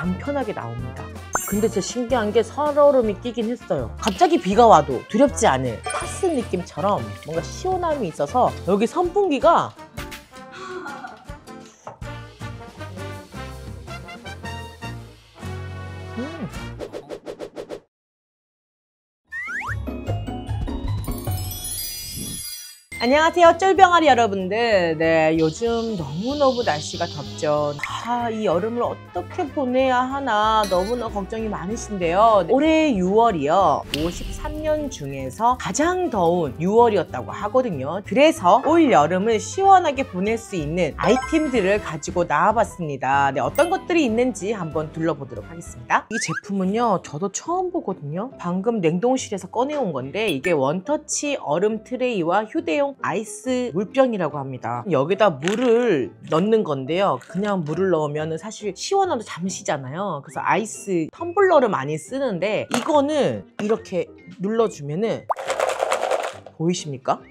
간편하게 나옵니다. 근데 진짜 신기한 게 살얼음이 끼긴 했어요. 갑자기 비가 와도 두렵지 않은 파스 느낌처럼 뭔가 시원함이 있어서 여기 선풍기가 안녕하세요, 쫄병아리 여러분들. 네, 요즘 너무너무 날씨가 덥죠. 이 여름을 어떻게 보내야 하나 너무나 걱정이 많으신데요. 올해 6월이요 53년 중에서 가장 더운 6월이었다고 하거든요. 그래서 올 여름을 시원하게 보낼 수 있는 아이템들을 가지고 나와봤습니다. 네, 어떤 것들이 있는지 한번 둘러보도록 하겠습니다. 이 제품은요, 저도 처음 보거든요. 방금 냉동실에서 꺼내온 건데 이게 원터치 얼음 트레이와 휴대용 아이스 물병이라고 합니다. 여기다 물을 넣는 건데요. 그냥 물을 넣으면 사실 시원하도 잠시잖아요. 그래서 아이스 텀블러를 많이 쓰는데 이거는 이렇게 눌러주면은 보이십니까?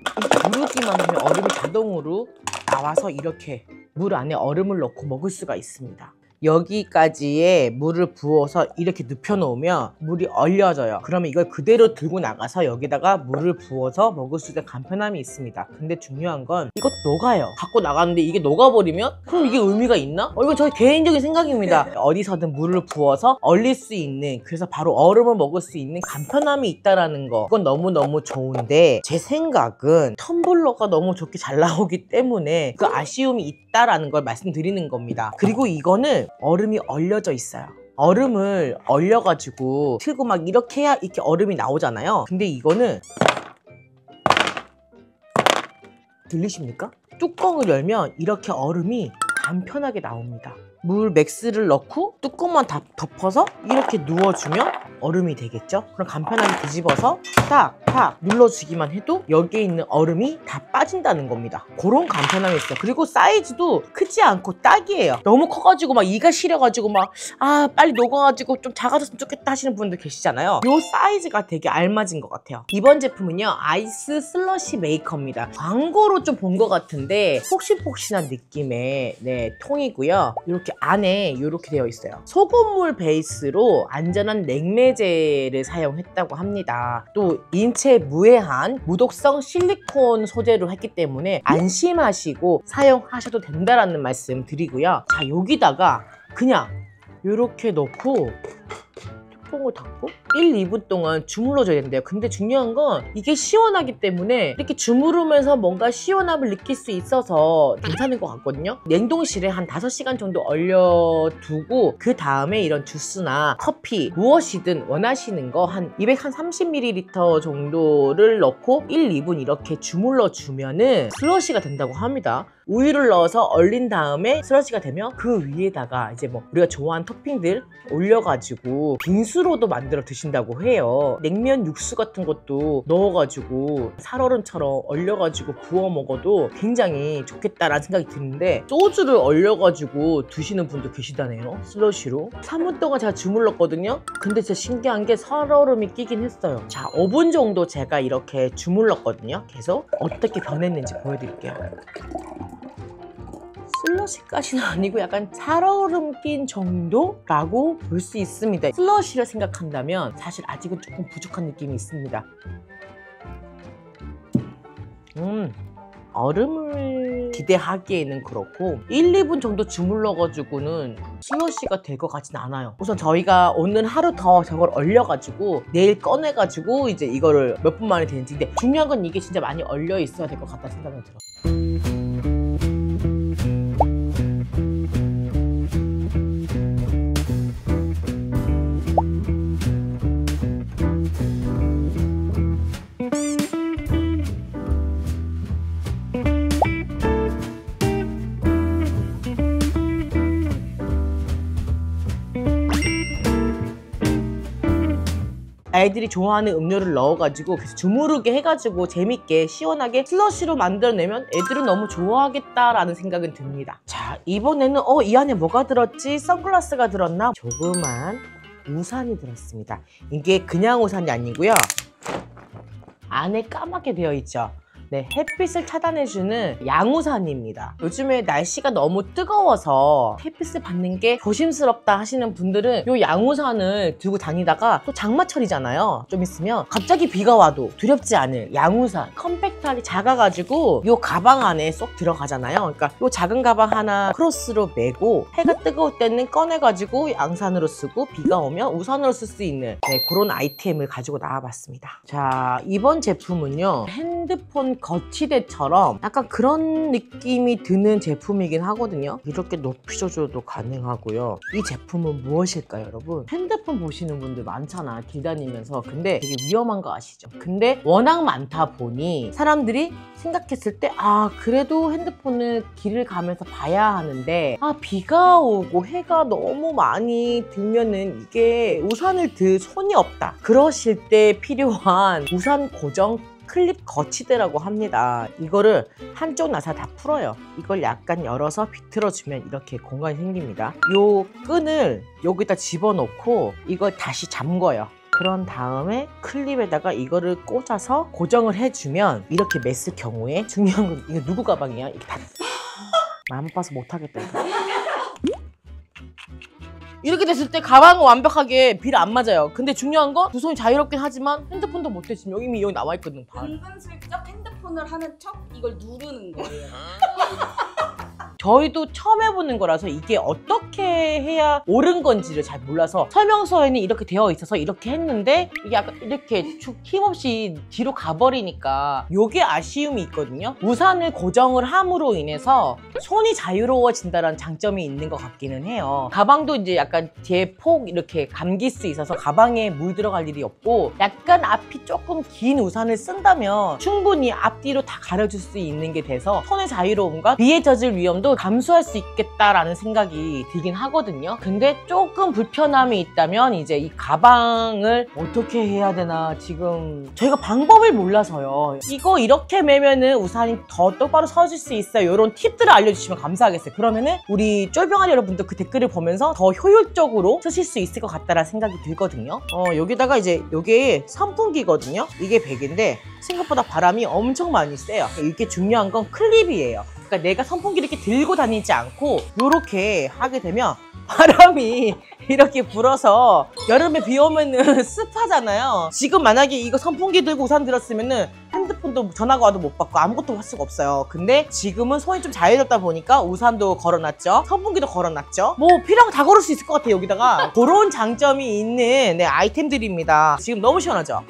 누르기만 하면 얼음이 자동으로 나와서 이렇게 물 안에 얼음을 넣고 먹을 수가 있습니다. 여기까지에 물을 부어서 이렇게 눕혀놓으면 물이 얼려져요. 그러면 이걸 그대로 들고 나가서 여기다가 물을 부어서 먹을 수 있는 간편함이 있습니다. 근데 중요한 건 이것도 녹아요. 갖고 나갔는데 이게 녹아버리면 그럼 이게 의미가 있나? 이건 저의 개인적인 생각입니다. 어디서든 물을 부어서 얼릴 수 있는, 그래서 바로 얼음을 먹을 수 있는 간편함이 있다는 거, 그건 너무너무 좋은데 제 생각은 텀블러가 너무 좋게 잘 나오기 때문에 그 아쉬움이 있다라는 걸 말씀드리는 겁니다. 그리고 이거는 얼음이 얼려져 있어요. 얼음을 얼려가지고 틀고 막 이렇게 해야 이렇게 얼음이 나오잖아요. 근데 이거는 들리십니까? 뚜껑을 열면 이렇게 얼음이 간편하게 나옵니다. 물 맥스를 넣고 뚜껑만 다 덮어서 이렇게 누워주면 얼음이 되겠죠? 그럼 간편하게 뒤집어서 탁탁 눌러주기만 해도 여기에 있는 얼음이 다 빠진다는 겁니다. 그런 간편함이 있어요. 그리고 사이즈도 크지 않고 딱이에요. 너무 커가지고 막 이가 시려가지고 막 빨리 녹아가지고 좀 작아졌으면 좋겠다 하시는 분들 계시잖아요. 이 사이즈가 되게 알맞은 것 같아요. 이번 제품은요, 아이스 슬러시 메이커입니다. 광고로 좀 본 것 같은데 폭신폭신한 느낌의 통이고요. 이렇게 안에 이렇게 되어 있어요. 소금물 베이스로 안전한 냉매제를 사용했다고 합니다. 또 인체 무해한 무독성 실리콘 소재로 했기 때문에 안심하시고 사용하셔도 된다라는 말씀 드리고요. 자, 여기다가 그냥 이렇게 넣고 뚜껑을 닫고 1, 2분 동안 주물러줘야 된대요. 근데 중요한 건 이게 시원하기 때문에 이렇게 주무르면서 뭔가 시원함을 느낄 수 있어서 괜찮은 것 같거든요. 냉동실에 한 5시간 정도 얼려두고 그 다음에 이런 주스나 커피 무엇이든 원하시는 거 한 230ml 정도를 넣고 1, 2분 이렇게 주물러 주면은 슬러시가 된다고 합니다. 우유를 넣어서 얼린 다음에 슬러시가 되면 그 위에다가 이제 뭐 우리가 좋아하는 토핑들 올려가지고 빙수로도 만들어 드신다고 해요. 냉면 육수 같은 것도 넣어가지고 살얼음처럼 얼려가지고 부어 먹어도 굉장히 좋겠다라는 생각이 드는데 소주를 얼려가지고 드시는 분도 계시다네요. 슬러시로 3분 동안 제가 주물렀거든요. 근데 진짜 신기한 게 살얼음이 끼긴 했어요. 자, 5분 정도 제가 이렇게 주물렀거든요. 계속 어떻게 변했는지 보여드릴게요. 슬러시까지는 아니고 약간 살얼음 낀 정도라고 볼 수 있습니다. 슬러시를 생각한다면 사실 아직은 조금 부족한 느낌이 있습니다. 얼음을 기대하기에는 그렇고 1, 2분 정도 주물러가지고는 슬러시가 될 것 같진 않아요. 우선 저희가 오늘 하루 더 저걸 얼려가지고 내일 꺼내가지고 이제 이거를 몇 분 만에 되는지, 근데 중요한 건 이게 진짜 많이 얼려 있어야 될 것 같다는 생각이 들어요. 아이들이 좋아하는 음료를 넣어가지고 계속 주무르게 해가지고 재밌게 시원하게 슬러시로 만들어내면 애들은 너무 좋아하겠다라는 생각은 듭니다. 자, 이번에는 이 안에 뭐가 들었지? 선글라스가 들었나? 조그만 우산이 들었습니다. 이게 그냥 우산이 아니고요, 안에 까맣게 되어 있죠. 네, 햇빛을 차단해주는 양우산입니다. 요즘에 날씨가 너무 뜨거워서 햇빛을 받는 게 조심스럽다 하시는 분들은 이 양우산을 들고 다니다가 또 장마철이잖아요. 좀 있으면 갑자기 비가 와도 두렵지 않을 양우산. 컴팩트하게 작아가지고 이 가방 안에 쏙 들어가잖아요. 그러니까 이 작은 가방 하나 크로스로 메고 해가 뜨거울 때는 꺼내가지고 양산으로 쓰고 비가 오면 우산으로 쓸 수 있는 그런 아이템을 가지고 나와봤습니다. 자, 이번 제품은요, 핸드폰 거치대처럼 약간 그런 느낌이 드는 제품이긴 하거든요. 이렇게 높이 조절도 가능하고요. 이 제품은 무엇일까요, 여러분? 핸드폰 보시는 분들 많잖아, 길 다니면서. 근데 되게 위험한 거 아시죠? 근데 워낙 많다 보니 사람들이 생각했을 때 그래도 핸드폰을 길을 가면서 봐야 하는데 비가 오고 해가 너무 많이 들면은 이게 우산을 들 손이 없다. 그러실 때 필요한 우산 고정 클립 거치대라고 합니다. 이거를 한쪽 나사 다 풀어요. 이걸 약간 열어서 비틀어주면 이렇게 공간이 생깁니다. 요 끈을 여기다 집어넣고 이걸 다시 잠궈요. 그런 다음에 클립에다가 이거를 꽂아서 고정을 해주면 이렇게 맸을 경우에, 중요한 건 이거 누구 가방이야? 이게 다 마음 아파서 못하겠다 이거. 이렇게 됐을 때 가방은 완벽하게 비를 안 맞아요. 근데 중요한 건 두 손이 자유롭긴 하지만 핸드폰도 못해. 지금 이미 여기 나와 있거든. 은근슬쩍 핸드폰을 하는 척 이걸 누르는 거예요. 저희도 처음 해보는 거라서 이게 어떻게 해야 옳은 건지를 잘 몰라서 설명서에는 이렇게 되어 있어서 이렇게 했는데 이게 약간 이렇게 축 힘없이 뒤로 가버리니까 요게 아쉬움이 있거든요. 우산을 고정을 함으로 인해서 손이 자유로워진다는 장점이 있는 것 같기는 해요. 가방도 이제 약간 뒤에 폭 이렇게 감길 수 있어서 가방에 물 들어갈 일이 없고, 약간 앞이 조금 긴 우산을 쓴다면 충분히 앞뒤로 다 가려줄 수 있는 게 돼서 손의 자유로움과 비에 젖을 위험도 감수할 수 있겠다라는 생각이 들긴 하거든요. 근데 조금 불편함이 있다면 이제 이 가방을 어떻게 해야 되나, 지금 저희가 방법을 몰라서요. 이거 이렇게 매면은 우산이 더 똑바로 서질 수 있어요. 이런 팁들을 알려주시면 감사하겠어요. 그러면은 우리 쫄병아리 여러분도 그 댓글을 보면서 더 효율적으로 쓰실 수 있을 것 같다라는 생각이 들거든요. 여기다가 이제 이게 선풍기거든요. 이게 100인데 생각보다 바람이 엄청 많이 세요. 이게 중요한 건 클립이에요. 그러니까 내가 선풍기를 이렇게 들고 다니지 않고 이렇게 하게 되면 바람이 이렇게 불어서 여름에 비 오면은 습하잖아요. 지금 만약에 이거 선풍기 들고 우산 들었으면은 핸드폰도 전화가 와도 못 받고 아무것도 할 수가 없어요. 근데 지금은 손이 좀 자유롭다 보니까 우산도 걸어놨죠, 선풍기도 걸어놨죠. 뭐 필요한 거 다 걸을 수 있을 것 같아요, 여기다가. 그런 장점이 있는 아이템들입니다. 지금 너무 시원하죠?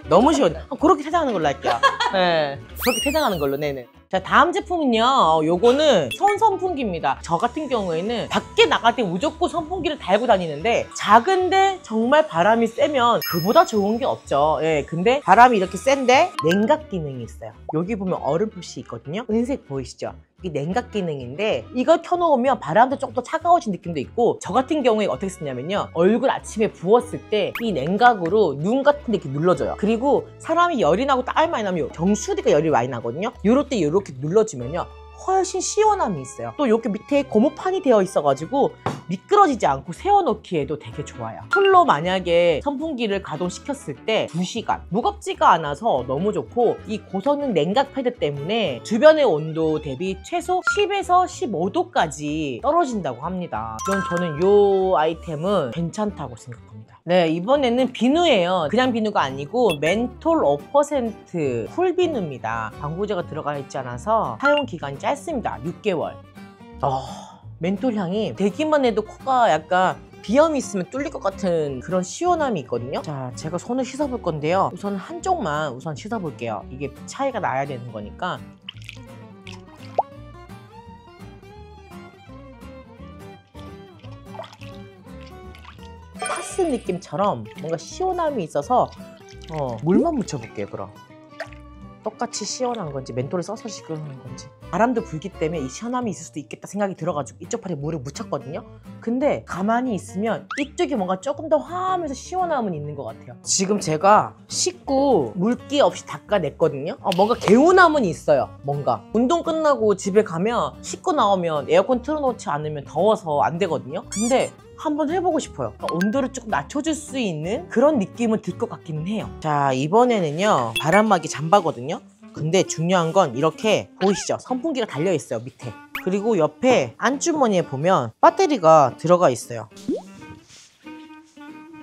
너무 시원해. 그렇게 퇴장하는 걸로 할게요. 네, 그렇게 퇴장하는 걸로. 네네. 자, 다음 제품은요, 요거는 손 선풍기입니다. 저 같은 경우에는 밖에 나갈 때 무조건 선풍기를 달고 다니는데, 작은데 정말 바람이 세면 그보다 좋은 게 없죠. 예, 근데 바람이 이렇게 센데 냉각 기능이 있어요. 여기 보면 얼음 표시 있거든요. 은색 보이시죠? 이게 냉각 기능인데 이걸 켜놓으면 바람도 조금 더 차가워진 느낌도 있고, 저 같은 경우에 어떻게 쓰냐면요, 얼굴 아침에 부었을 때 이 냉각으로 눈 같은 데 이렇게 눌러줘요. 그리고 사람이 열이 나고 땀이 많이 나면 정수리가 열이 많이 나거든요. 요럴 때 이렇게 눌러주면요 훨씬 시원함이 있어요. 또 이렇게 밑에 고무판이 되어 있어가지고 미끄러지지 않고 세워놓기에도 되게 좋아요. 풀로 만약에 선풍기를 가동시켰을 때 2시간 무겁지가 않아서 너무 좋고, 이 고성능 냉각 패드 때문에 주변의 온도 대비 최소 10에서 15도까지 떨어진다고 합니다. 저는 이 아이템은 괜찮다고 생각합니다. 네, 이번에는 비누예요. 그냥 비누가 아니고 멘톨 5% 쿨 비누입니다. 방부제가 들어가 있지 않아서 사용 기간이 짧습니다. 6개월. 멘톨 향이 되기만 해도 코가 약간 비염이 있으면 뚫릴 것 같은 그런 시원함이 있거든요. 자, 제가 손을 씻어볼 건데요, 우선 한쪽만 우선 씻어볼게요. 이게 차이가 나야 되는 거니까. 파스 느낌처럼 뭔가 시원함이 있어서 물만 묻혀볼게요. 그럼 똑같이 시원한 건지 멘톨을 써서 시원한 건지. 바람도 불기 때문에 이 시원함이 있을 수도 있겠다 생각이 들어가지고 이쪽 팔에 물을 묻혔거든요. 근데 가만히 있으면 이쪽이 뭔가 조금 더 화하면서 시원함은 있는 것 같아요. 지금 제가 씻고 물기 없이 닦아냈거든요. 뭔가 개운함은 있어요. 뭔가 운동 끝나고 집에 가면 씻고 나오면 에어컨 틀어놓지 않으면 더워서 안 되거든요. 근데 한번 해보고 싶어요. 온도를 조금 낮춰줄 수 있는 그런 느낌은 들 것 같기는 해요. 자, 이번에는요 바람막이 잠바거든요. 근데 중요한 건 이렇게 보이시죠? 선풍기가 달려 있어요, 밑에. 그리고 옆에 안주머니에 보면 배터리가 들어가 있어요.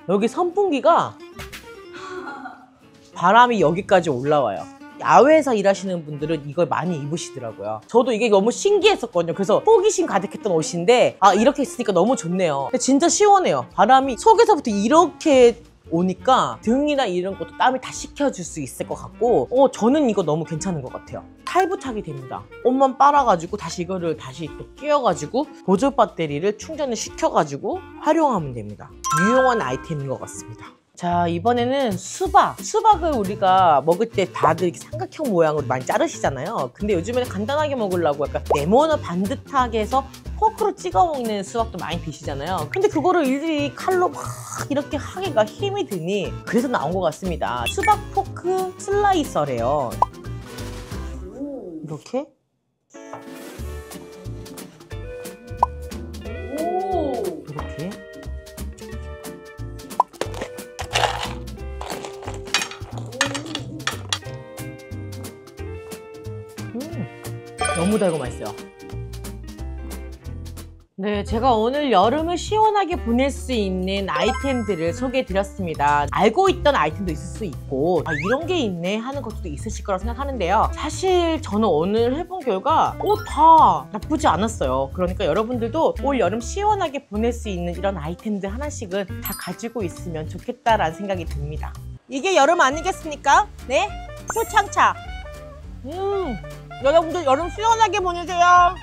여기 선풍기가 바람이 여기까지 올라와요. 야외에서 일하시는 분들은 이걸 많이 입으시더라고요. 저도 이게 너무 신기했었거든요. 그래서 호기심 가득했던 옷인데 이렇게 있으니까 너무 좋네요. 근데 진짜 시원해요. 바람이 속에서부터 이렇게 오니까 등이나 이런 것도 땀이 다 식혀줄 수 있을 것 같고 저는 이거 너무 괜찮은 것 같아요. 탈부착이 됩니다. 옷만 빨아가지고 다시 이거를 다시 또 끼워가지고 보조 배터리를 충전을 시켜가지고 활용하면 됩니다. 유용한 아이템인 것 같습니다. 자, 이번에는 수박을 우리가 먹을 때 다들 이렇게 삼각형 모양으로 많이 자르시잖아요. 근데 요즘에는 간단하게 먹으려고 약간 레몬을 반듯하게 해서 포크로 찍어 먹는 수박도 많이 드시잖아요. 근데 그거를 일일이 칼로 막 이렇게 하기가 힘이 드니 그래서 나온 것 같습니다. 수박 포크 슬라이서래요. 이렇게 이렇게 너무 달고 맛있어요. 네, 제가 오늘 여름을 시원하게 보낼 수 있는 아이템들을 소개해드렸습니다. 알고 있던 아이템도 있을 수 있고 이런 게 있네 하는 것도 있으실 거라 생각하는데요. 사실 저는 오늘 해본 결과 다 나쁘지 않았어요. 그러니까 여러분들도 올 여름 시원하게 보낼 수 있는 이런 아이템들 하나씩은 다 가지고 있으면 좋겠다라는 생각이 듭니다. 이게 여름 아니겠습니까? 네? 초창차. 여러분들 여름 시원하게 보내세요.